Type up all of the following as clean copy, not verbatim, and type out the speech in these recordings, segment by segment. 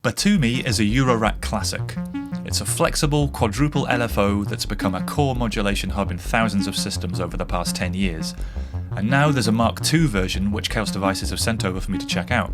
Batumi is a Eurorack classic. It's a flexible quadruple LFO that's become a core modulation hub in thousands of systems over the past 10 years. And now there's a Mark II version which Xaoc Devices have sent over for me to check out.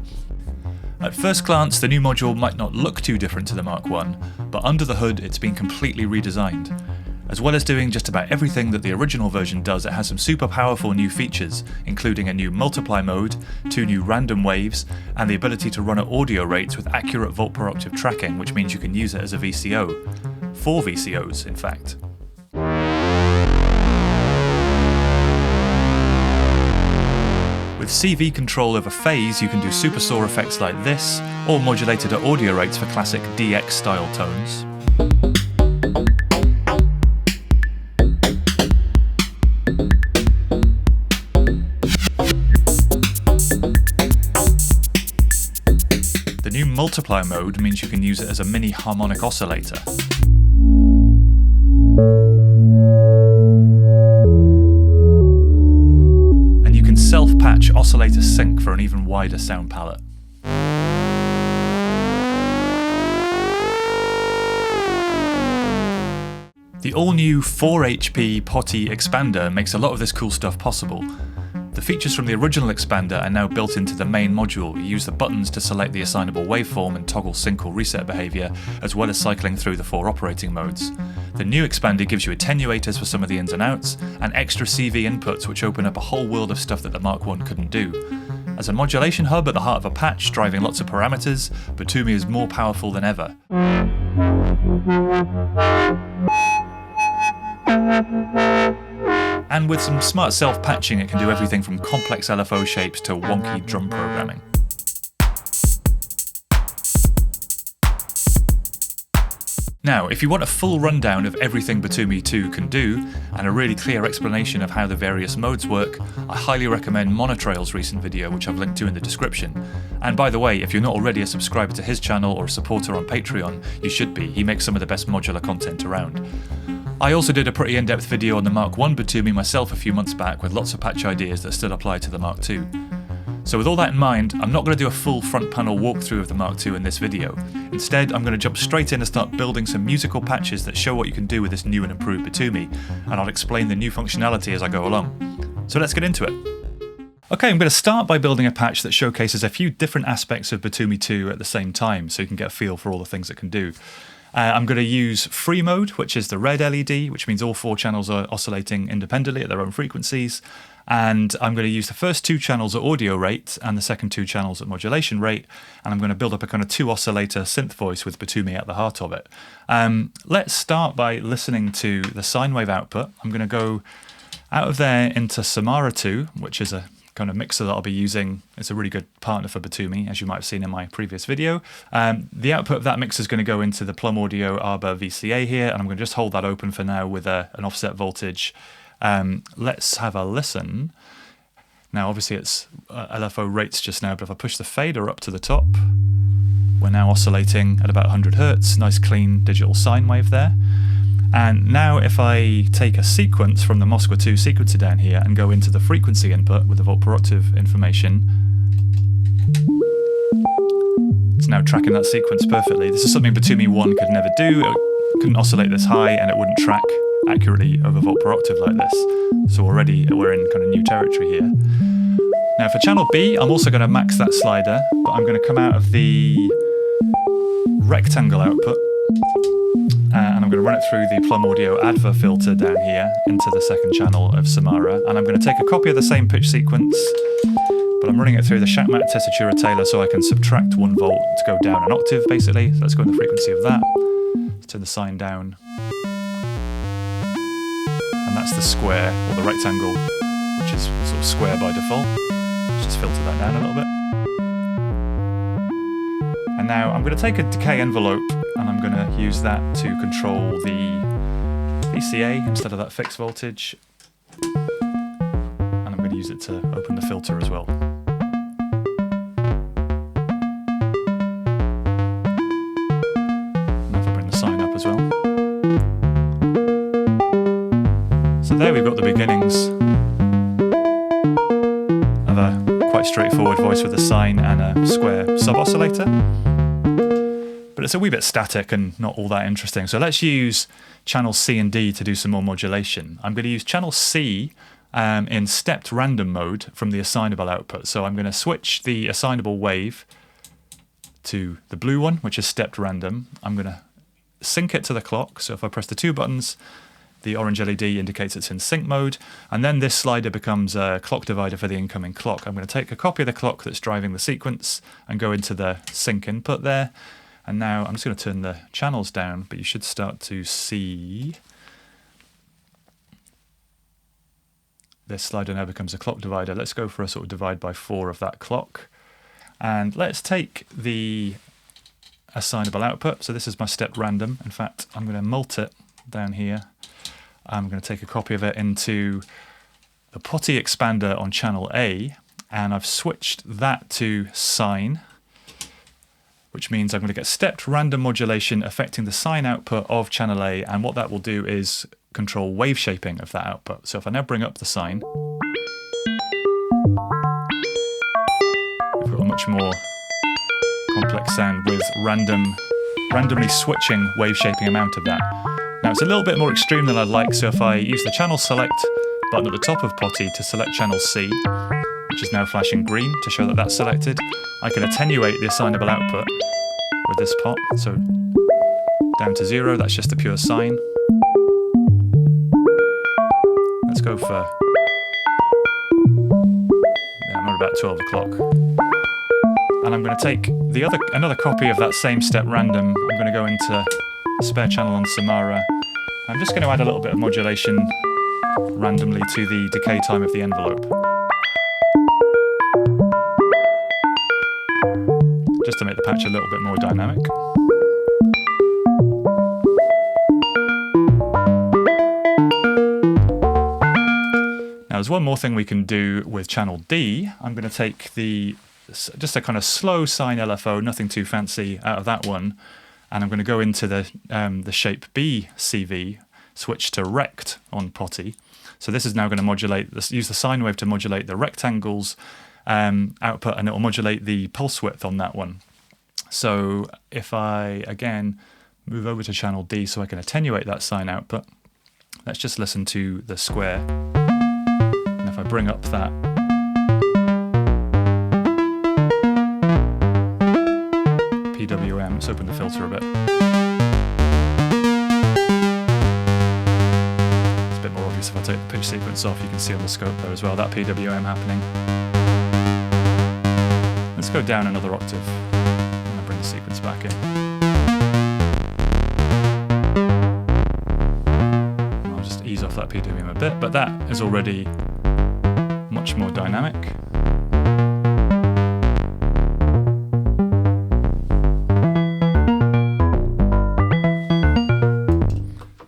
At first glance, the new module might not look too different to the Mark I, but under the hood it's been completely redesigned. As well as doing just about everything that the original version does, it has some super powerful new features, including a new multiply mode, 2 new random waves, and the ability to run at audio rates with accurate volt per octave tracking, which means you can use it as a VCO. 4 VCOs, in fact. With CV control over phase, you can do Supersaw effects like this, or modulated at audio rates for classic DX style tones. The new multiply mode means you can use it as a mini harmonic oscillator. And you can self-patch oscillator sync for an even wider sound palette. The all-new 4 HP Poti expander makes a lot of this cool stuff possible. The features from the original expander are now built into the main module. You use the buttons to select the assignable waveform and toggle sync or reset behaviour, as well as cycling through the 4 operating modes. The new expander gives you attenuators for some of the ins and outs, and extra CV inputs which open up a whole world of stuff that the Mark I couldn't do. As a modulation hub at the heart of a patch driving lots of parameters, Batumi is more powerful than ever. And with some smart self-patching, it can do everything from complex LFO shapes to wonky drum programming. Now, if you want a full rundown of everything Batumi 2 can do, and a really clear explanation of how the various modes work, I highly recommend Monotrail's recent video, which I've linked to in the description. And by the way, if you're not already a subscriber to his channel or a supporter on Patreon, you should be. He makes some of the best modular content around. I also did a pretty in-depth video on the Mark I Batumi myself a few months back with lots of patch ideas that still apply to the Mark II. So with all that in mind, I'm not going to do a full front panel walkthrough of the Mark II in this video. Instead, I'm going to jump straight in and start building some musical patches that show what you can do with this new and improved Batumi, and I'll explain the new functionality as I go along. So let's get into it. Okay, I'm going to start by building a patch that showcases a few different aspects of Batumi 2 at the same time, so you can get a feel for all the things it can do. I'm going to use free mode, which is the red LED, which means all 4 channels are oscillating independently at their own frequencies. And I'm going to use the first 2 channels at audio rate and the second 2 channels at modulation rate. And I'm going to build up a kind of 2-oscillator synth voice with Batumi at the heart of it. Let's start by listening to the sine wave output. I'm going to go out of there into Samara 2, which is a kind of mixer that I'll be using. It's a really good partner for Batumi, as you might have seen in my previous video. The output of that mixer is going to go into the Plum Audio Arbor VCA here, and I'm going to just hold that open for now with an offset voltage. Let's have a listen. Now obviously it's LFO rates just now, but if I push the fader up to the top, we're now oscillating at about 100 Hz, nice clean digital sine wave there. And now if I take a sequence from the Moscow 2 sequencer down here and go into the frequency input with the volt per octave information, it's now tracking that sequence perfectly. This is something Batumi 1 could never do. It couldn't oscillate this high and it wouldn't track accurately over volt per octave like this. So already we're in kind of new territory here. Now for channel B, I'm also going to max that slider, but I'm going to come out of the rectangle output. And I'm going to run it through the Plum Audio Adver filter down here into the second channel of Samara. And I'm going to take a copy of the same pitch sequence, but I'm running it through the Shackmat tessitura tailor so I can subtract 1 volt to go down an octave, basically. So let's go in the frequency of that. Let's turn the sine down. And that's the square, or the rectangle, which is sort of square by default. Let's just filter that down a little bit. And now I'm going to take a decay envelope and I'm going to use that to control the VCA instead of that fixed voltage. And I'm going to use it to open the filter as well. And if I bring the sine up as well. So there we've got the beginnings of a quite straightforward voice with a sine and a square sub-oscillator. but it's a wee bit static and not all that interesting. So let's use channel C and D to do some more modulation. I'm going to use channel C in stepped random mode from the assignable output. So I'm going to switch the assignable wave to the blue one, which is stepped random. I'm going to sync it to the clock. So if I press the two buttons, the orange LED indicates it's in sync mode, and then this slider becomes a clock divider for the incoming clock. I'm going to take a copy of the clock that's driving the sequence and go into the sync input there. And now I'm just going to turn the channels down, but you should start to see this slider now becomes a clock divider. Let's go for a sort of divide by 4 of that clock. And let's take the assignable output. So this is my step random. In fact, I'm going to mult it down here. I'm going to take a copy of it into the Poti expander on channel A, and I've switched that to sine, which means I'm going to get stepped random modulation affecting the sine output of channel A, and what that will do is control wave shaping of that output. So if I now bring up the sine, we've got a much more complex sound with randomly switching wave shaping amount of that. Now it's a little bit more extreme than I'd like, so if I use the channel select button at the top of Poti to select channel C, which is now flashing green to show that that's selected, I can attenuate the assignable output with this pot. So down to 0, that's just the pure sine. Let's go for, I'm at about 12 o'clock. And I'm going to take another copy of that same step random. I'm going to go into spare channel on Samara. I'm just going to add a little bit of modulation randomly to the decay time of the envelope, just to make the patch a little bit more dynamic. Now there's one more thing we can do with channel D. I'm going to take just a kind of slow sine LFO, nothing too fancy, out of that one. And I'm going to go into the shape B CV, switch to rect on Poti. So this is now going to use the sine wave to modulate the rectangle's output, and it will modulate the pulse width on that one. So if I, again, move over to channel D so I can attenuate that sine output, let's just listen to the square. And if I bring up that PWM, let's open the filter a bit. It's a bit more obvious if I take the pitch sequence off. You can see on the scope there as well, that PWM happening. Let's go down another octave and I'll bring the sequence back in. I'll just ease off that PWM a bit, but that is already much more dynamic.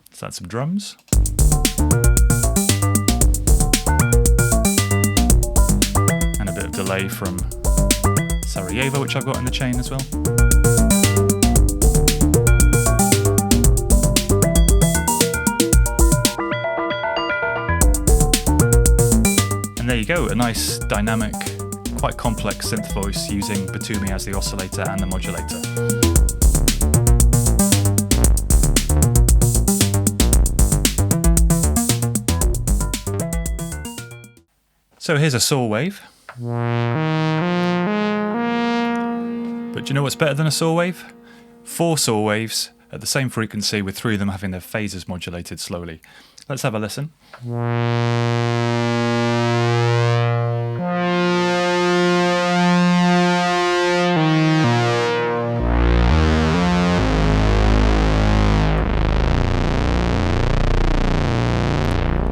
Let's add some drums. And a bit of delay from Sarajevo, which I've got in the chain as well. And there you go, a nice, dynamic, quite complex synth voice using Batumi as the oscillator and the modulator. So here's a saw wave. But do you know what's better than a saw wave? 4 saw waves at the same frequency with 3 of them having their phases modulated slowly. Let's have a listen.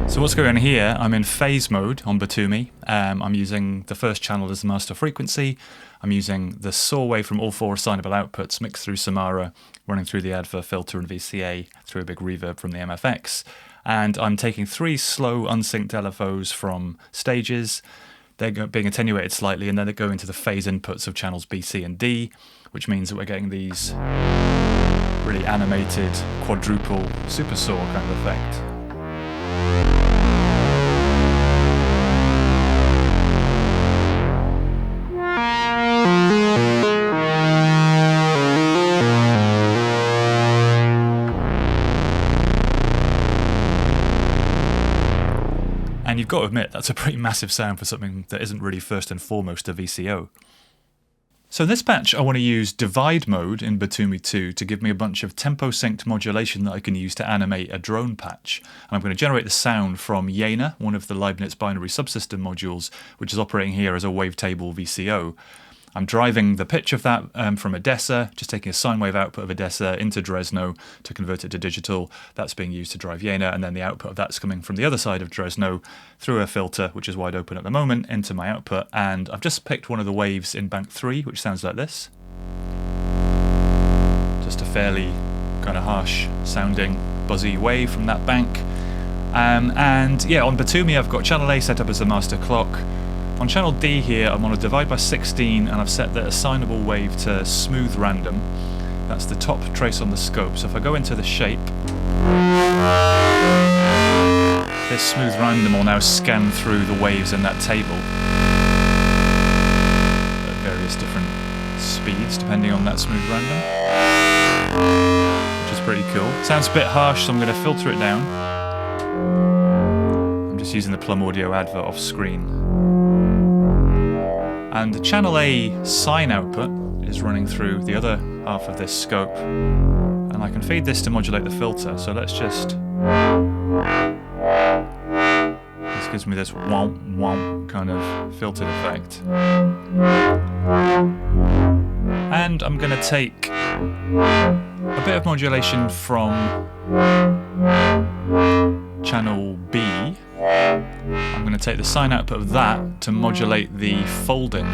So what's going on here, I'm in phase mode on Batumi. I'm using the first channel as the master frequency. I'm using the saw wave from all 4 assignable outputs mixed through Samara, running through the adver filter and VCA through a big reverb from the MFX. And I'm taking 3 slow unsynced LFOs from stages. They're being attenuated slightly, and then they go into the phase inputs of channels B, C and D, which means that we're getting these really animated quadruple supersaw kind of effect. you've got to admit, that's a pretty massive sound for something that isn't really first and foremost a VCO. So in this patch I want to use divide mode in Batumi 2 to give me a bunch of tempo synced modulation that I can use to animate a drone patch. And I'm going to generate the sound from Jena, one of the Leibniz binary subsystem modules, which is operating here as a wavetable VCO. I'm driving the pitch of that from Odessa, just taking a sine wave output of Odessa into Dresno to convert it to digital. That's being used to drive Jena, and then the output of that's coming from the other side of Dresno through a filter, which is wide open at the moment, into my output. And I've just picked one of the waves in bank 3, which sounds like this. Just a fairly kind of harsh sounding buzzy wave from that bank. And yeah, on Batumi I've got channel A set up as the master clock. On channel D here I'm on a divide by 16 and I've set the assignable wave to smooth random. That's the top trace on the scope. So if I go into the shape, this smooth random will now scan through the waves in that table at various different speeds depending on that smooth random, which is pretty cool. Sounds a bit harsh, so I'm going to filter it down. I'm just using the Plum Audio advert off screen. And the channel A sine output is running through the other half of this scope, and I can feed this to modulate the filter. So let's just, this gives me this womp womp kind of filtered effect. And I'm going to take a bit of modulation from channel B. I'm going to take the sine output of that to modulate the folding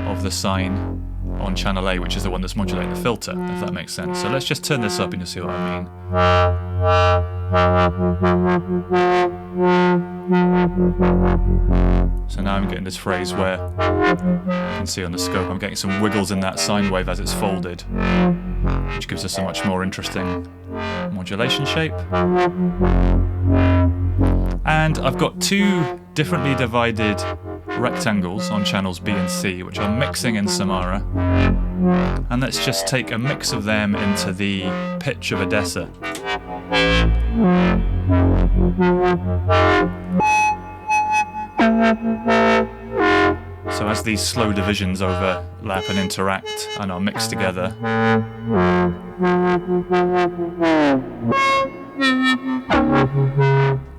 of the sine on channel A, which is the one that's modulating the filter, if that makes sense. So let's just turn this up and you'll see what I mean. So now I'm getting this phrase where you can see on the scope I'm getting some wiggles in that sine wave as it's folded, which gives us a much more interesting modulation shape. And I've got two differently divided rectangles on channels B and C, which I'm mixing in Samara. And let's just take a mix of them into the pitch of Odessa. So as these slow divisions overlap and interact and are mixed together,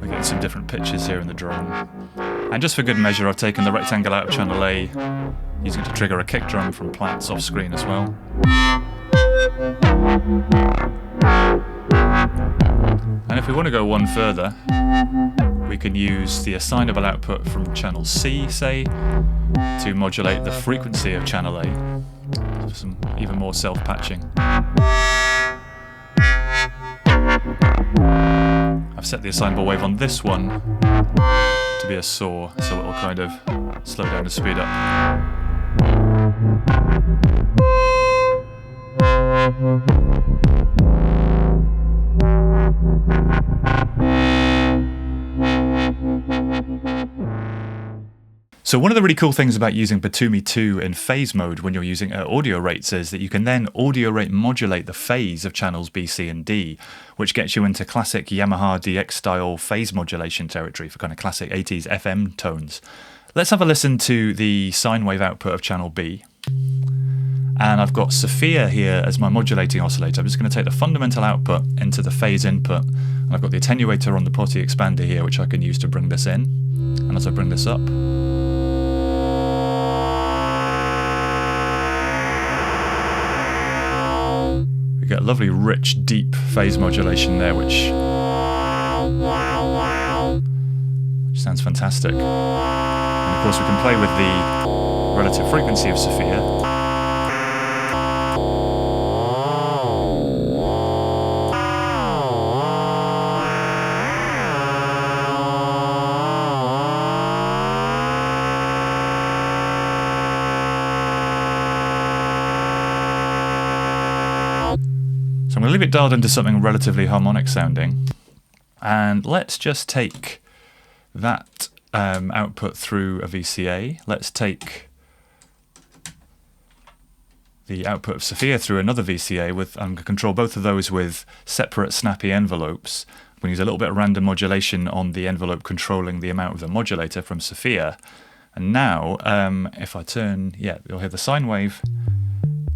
we're getting some different pitches here in the drone. And just for good measure, I've taken the rectangle out of channel A, using it to trigger a kick drum from Platts off screen as well. And if we want to go one further, we can use the assignable output from channel C, say, to modulate the frequency of channel A for some even more self-patching. I've set the assignable wave on this one to be a saw, so it'll kind of slow down and speed up. So one of the really cool things about using Batumi 2 in phase mode when you're using audio rates is that you can then audio rate modulate the phase of channels B, C and D, which gets you into classic Yamaha DX style phase modulation territory for kind of classic 80s FM tones. Let's have a listen to the sine wave output of channel B. And I've got Sophia here as my modulating oscillator. I'm just going to take the fundamental output into the phase input. And I've got the attenuator on the Poti expander here, which I can use to bring this in. And as I bring this up, we get a lovely, rich, deep phase modulation there, which sounds fantastic. And of course we can play with the relative frequency of Sophia. I'm going to leave it dialed into something relatively harmonic sounding, and let's just take that output through a VCA. Let's take the output of Sophia through another VCA. I'm going to control both of those with separate snappy envelopes, I'm going to use a little bit of random modulation on the envelope controlling the amount of the modulator from Sophia. And now, if I turn, you'll hear the sine wave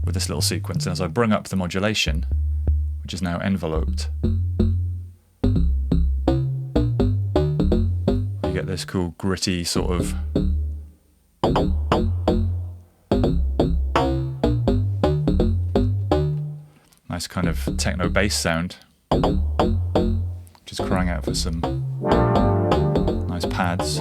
with this little sequence. And as I bring up the modulation, which is now enveloped, you get this cool gritty sort of nice kind of techno bass sound. Just crying out for some nice pads.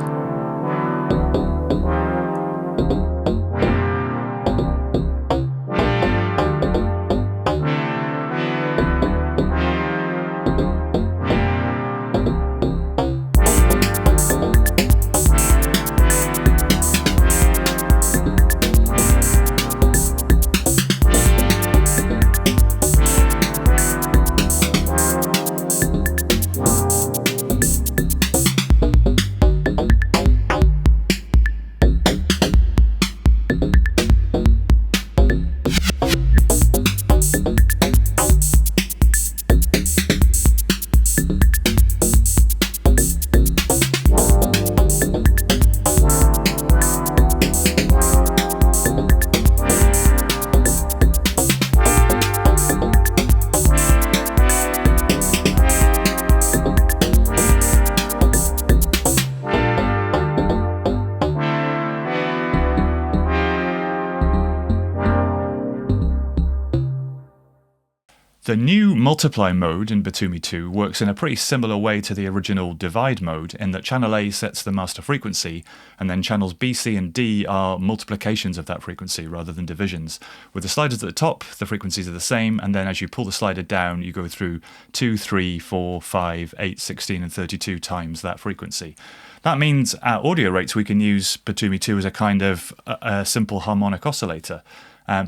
The new multiply mode in Batumi 2 works in a pretty similar way to the original divide mode in that channel A sets the master frequency and then channels B, C and D are multiplications of that frequency rather than divisions. With the sliders at the top, the frequencies are the same, and then as you pull the slider down you go through 2, 3, 4, 5, 8, 16 and 32 times that frequency. That means at audio rates we can use Batumi 2 as a kind of a simple harmonic oscillator.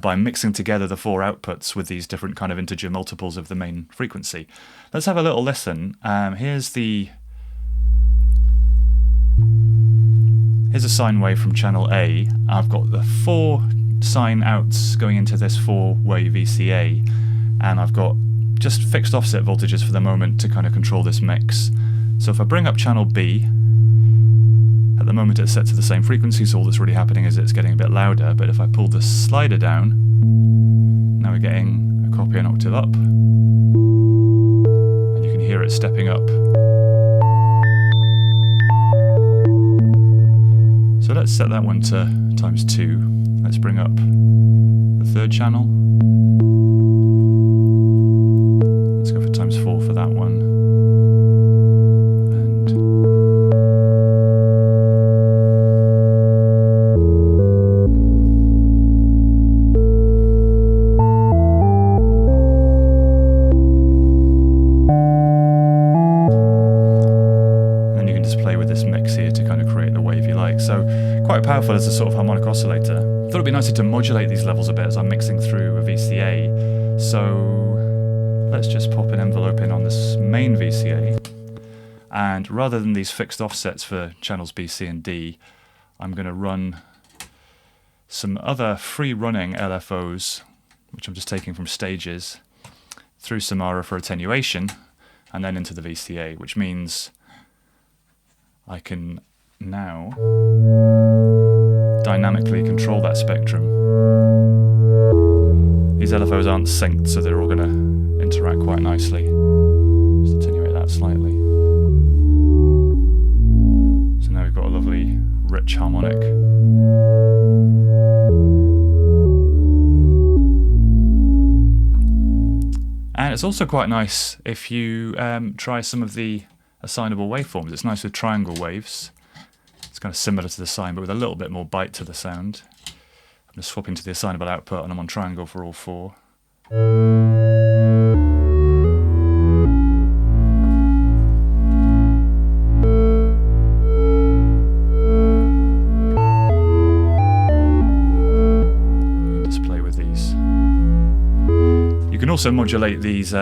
By mixing together the four outputs with these different kind of integer multiples of the main frequency. Let's have a little listen. Here's a sine wave from channel A. I've got the 4 sine outs going into this 4-way VCA, and I've got just fixed offset voltages for the moment to kind of control this mix. So if I bring up channel B, at the moment it's set to the same frequency, so all that's really happening is it's getting a bit louder, but if I pull the slider down, now we're getting a copy an octave up, and you can hear it stepping up. So let's set that one to times 2. Let's bring up the third channel. Let's go for times 4 for that one. Quite powerful as a sort of harmonic oscillator. I thought it'd be nicer to modulate these levels a bit as I'm mixing through a VCA. So let's just pop an envelope in on this main VCA. And rather than these fixed offsets for channels B, C and D, I'm going to run some other free running LFOs, which I'm just taking from stages, through Samara for attenuation, and then into the VCA, which means I can now dynamically control that spectrum. These LFOs aren't synced, so they're all going to interact quite nicely. Just attenuate that slightly. So now we've got a lovely rich harmonic. And it's also quite nice if you try some of the assignable waveforms. It's nice with triangle waves. It's kind of similar to the sine, but with a little bit more bite to the sound. I'm just swapping to the assignable output, and I'm on triangle for all 4. You can just play with these. You can also modulate these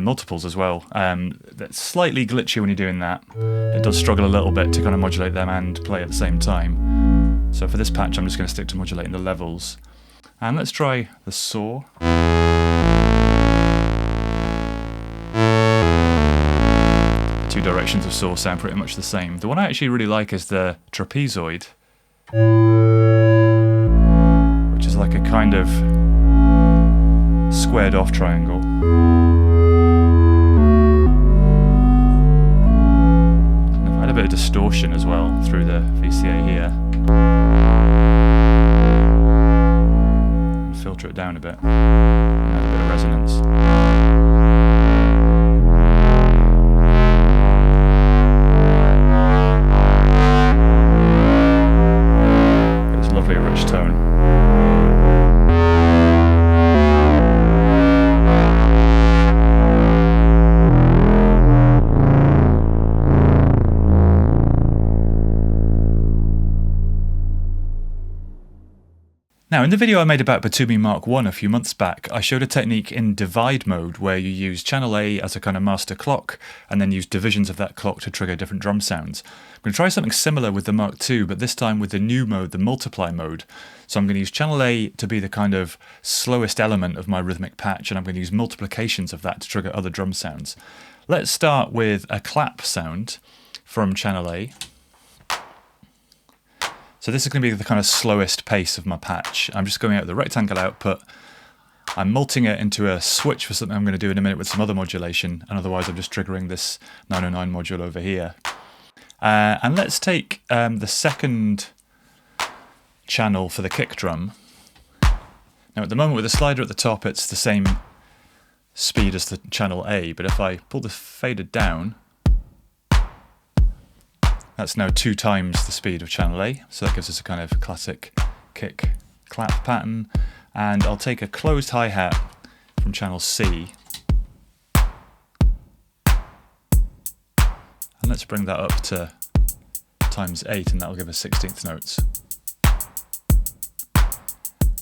multiples as well. That's slightly glitchy when you're doing that. It does struggle a little bit to kind of modulate them and play at the same time. So for this patch I'm just going to stick to modulating the levels. And let's try the saw. versions of Saw sound pretty much the same. The one I actually really like is the trapezoid, which is like a kind of squared off triangle. And I've had a bit of distortion as well through the VCA here. Filter it down a bit, and add a bit of resonance. Get this lovely rich tone. Now, in the video I made about Batumi Mark I a few months back, I showed a technique in divide mode where you use channel A as a kind of master clock and then use divisions of that clock to trigger different drum sounds. I'm going to try something similar with the Mark II, but this time with the new mode, the multiply mode. So I'm going to use channel A to be the kind of slowest element of my rhythmic patch, and I'm going to use multiplications of that to trigger other drum sounds. Let's start with a clap sound from channel A. So this is going to be the kind of slowest pace of my patch. I'm just going out the rectangle output. I'm multing it into a switch for something I'm going to do in a minute with some other modulation, and otherwise I'm just triggering this 909 module over here. And let's take the second channel for the kick drum. Now at the moment with the slider at the top it's the same speed as the channel A, but if I pull the fader down, that's now 2 times the speed of channel A, so that gives us a kind of classic kick clap pattern. And I'll take a closed hi-hat from channel C, and let's bring that up to times 8, and that'll give us 16th notes.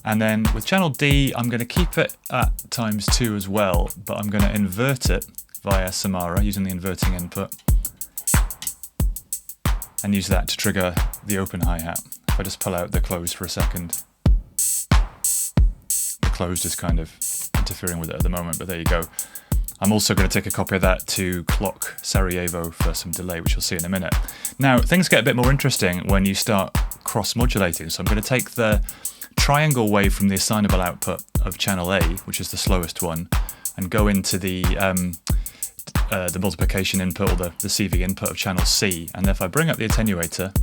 And then with channel D, I'm going to keep it at times 2 as well, but I'm going to invert it via Samara using the inverting input, and use that to trigger the open hi-hat. If I just pull out the closed for a second, the closed is kind of interfering with it at the moment, but there you go. I'm also going to take a copy of that to clock Sarajevo for some delay, which you'll see in a minute. Now, things get a bit more interesting when you start cross-modulating, so I'm going to take the triangle wave from the assignable output of channel A, which is the slowest one, and go into the multiplication input, or the CV input of channel C, and if I bring up the attenuator,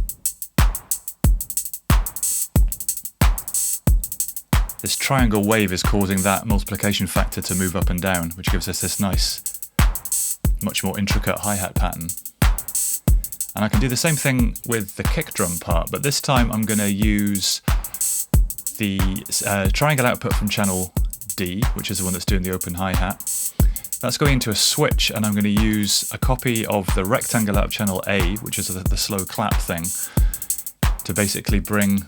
this triangle wave is causing that multiplication factor to move up and down, which gives us this nice, much more intricate hi-hat pattern. And I can do the same thing with the kick drum part, but this time I'm going to use the triangle output from channel D, which is the one that's doing the open hi-hat. That's going into a switch, and I'm going to use a copy of the rectangle out of channel A, which is the slow clap thing, to basically bring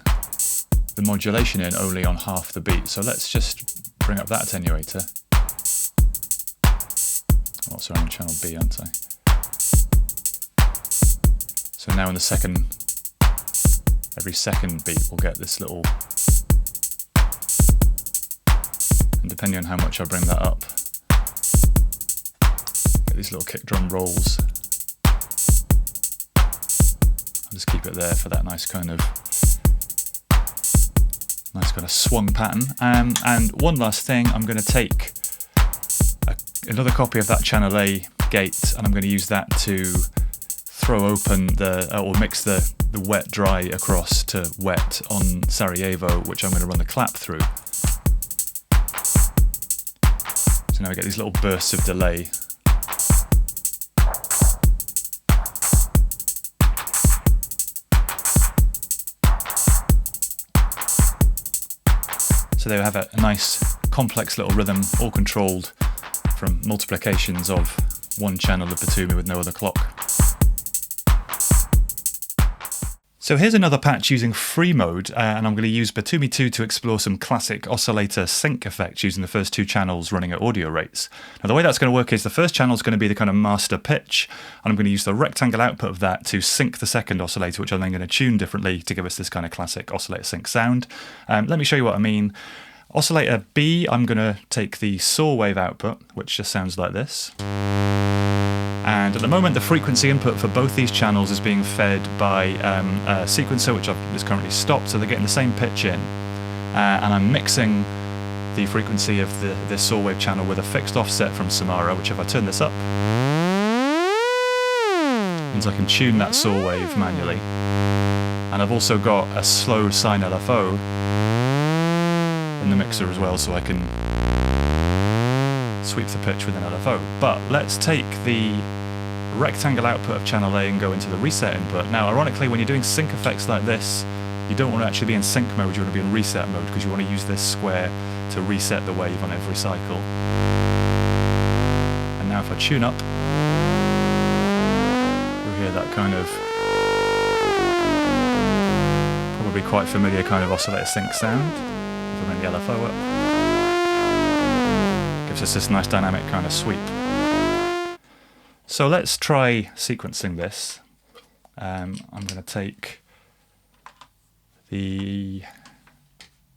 the modulation in only on half the beat. So let's just bring up that attenuator. Oh, sorry, I'm on channel B, aren't I? So now in the second, every second beat we'll get this little, and depending on how much I bring that up, these little kick drum rolls. I'll just keep it there for that nice kind of swung pattern. And one last thing, I'm going to take another copy of that channel A gate, and I'm going to use that to throw open or mix the wet dry across to wet on Sarajevo, which I'm going to run the clap through. So now we get these little bursts of delay. So they have a nice complex little rhythm, all controlled from multiplications of one channel of Batumi with no other clock. So here's another patch using free mode, and I'm going to use Batumi 2 to explore some classic oscillator sync effects using the first 2 channels running at audio rates. Now the way that's going to work is the first channel is going to be the kind of master pitch, and I'm going to use the rectangle output of that to sync the second oscillator, which I'm then going to tune differently to give us this kind of classic oscillator sync sound. Let me show you what I mean. Oscillator B, I'm going to take the saw wave output, which just sounds like this. And at the moment the frequency input for both these channels is being fed by a sequencer which is currently stopped, so they're getting the same pitch in. And I'm mixing the frequency of this saw wave channel with a fixed offset from Samara, which if I turn this up, means I can tune that saw wave manually. And I've also got a slow sine LFO in the mixer as well, so I can sweep the pitch with an LFO. But let's take the rectangle output of channel A and go into the reset input. Now ironically, when you're doing sync effects like this, you don't want to actually be in sync mode, you want to be in reset mode, because you want to use this square to reset the wave on every cycle. And now if I tune up, we'll hear that kind of probably quite familiar kind of oscillator sync sound. If I bring the LFO up, gives us this nice dynamic kind of sweep. So let's try sequencing this. I'm going to take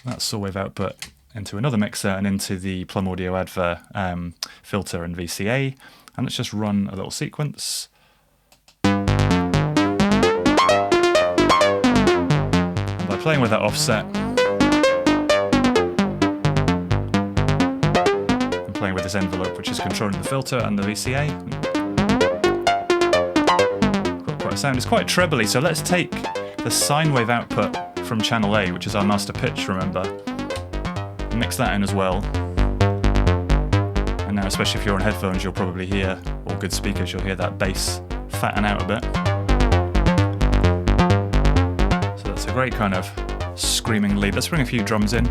that saw wave output into another mixer and into the Plum Audio Adver filter and VCA, and let's just run a little sequence. And by playing with that offset and playing with this envelope which is controlling the filter and the VCA, got quite a sound. It's quite trebly, so let's take the sine wave output from channel A, which is our master pitch, remember, mix that in as well. And now, especially if you're on headphones, you'll probably hear, or good speakers, you'll hear that bass fatten out a bit. So that's a great kind of screaming lead. Let's bring a few drums in.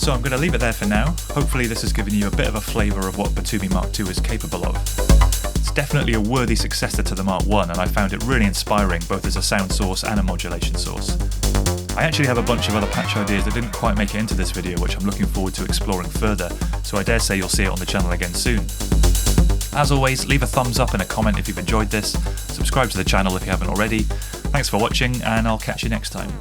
So I'm going to leave it there for now. Hopefully this has given you a bit of a flavour of what Batumi Mark II is capable of. It's definitely a worthy successor to the Mark I, and I found it really inspiring both as a sound source and a modulation source. I actually have a bunch of other patch ideas that didn't quite make it into this video, which I'm looking forward to exploring further, so I dare say you'll see it on the channel again soon. As always, leave a thumbs up and a comment if you've enjoyed this, subscribe to the channel if you haven't already. Thanks for watching, and I'll catch you next time.